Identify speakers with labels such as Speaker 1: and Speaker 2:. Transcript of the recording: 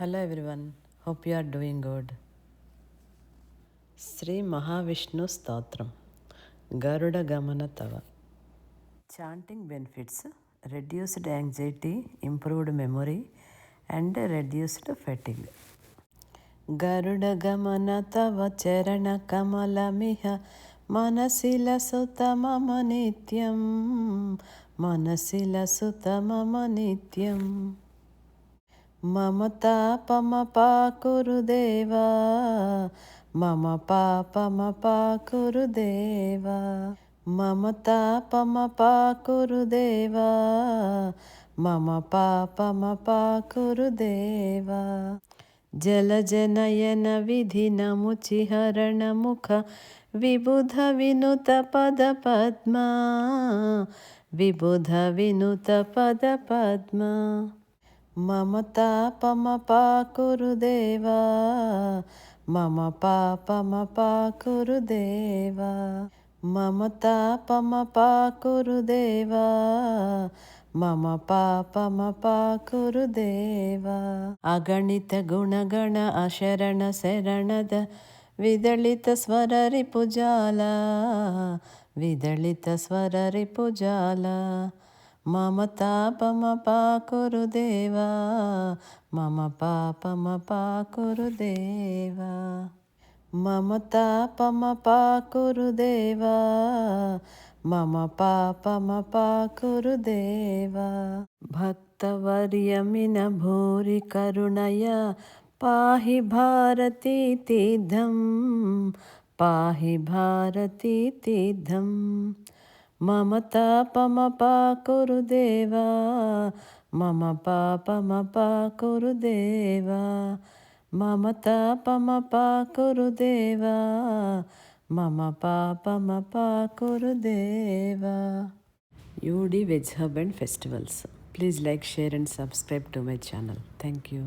Speaker 1: Hello everyone, hope you are doing good. Sri Mahavishnu Stotram, Garuda Gamana Tava. Chanting benefits: reduced anxiety, improved memory, and reduced fatigue. Garuda Gamana Tava Charana Kamalamiha Manasila Sutta Mama Nityam, Manasila Sutta Mama Nityam. మమ తాపమ పాకురుదేవా, మమ పాపమ పాకురుదేవా, మమ తాపమ పాకురుదేవా, మమ పాపమ పాకురుదేవా. జలజనయన విధినముచిహరణ ముఖ విబుధ వినుత పద పద్మా, విబుధ వినుత పద పద్మా. మమ తాపమ పాకురుదేవా, మమ పాపమ పాకురుదేవా, మమ తాపమ పాకురుదేవా, మమ పాపమ పాకురుదేవా. అగణిత గుణగణ అశరణ శరణద విదళిత స్వర రిపుజాల, విదళిత స్వర రిపుజాల. మమ తాపమ పాకురుదేవా, మమ పాపమ పాకురుదేవా, మమ తాపమ పాకురుదేవా, మమ పాపమ పాకురుదేవా. భక్తవర్యమిన భూరి కరుణయ పాహి భారతీ తీర్థం, పాహి భారతీ తీర్థం. మమ తాపమ పాకురుదేవా, మమ పాపమ పాకురుదేవా, మమ తాపమ పాకురుదేవా, మమ పాపమ పాకురుదేవా. UD Veg Hub and Festivals. Please like, share and subscribe to my channel. Thank you.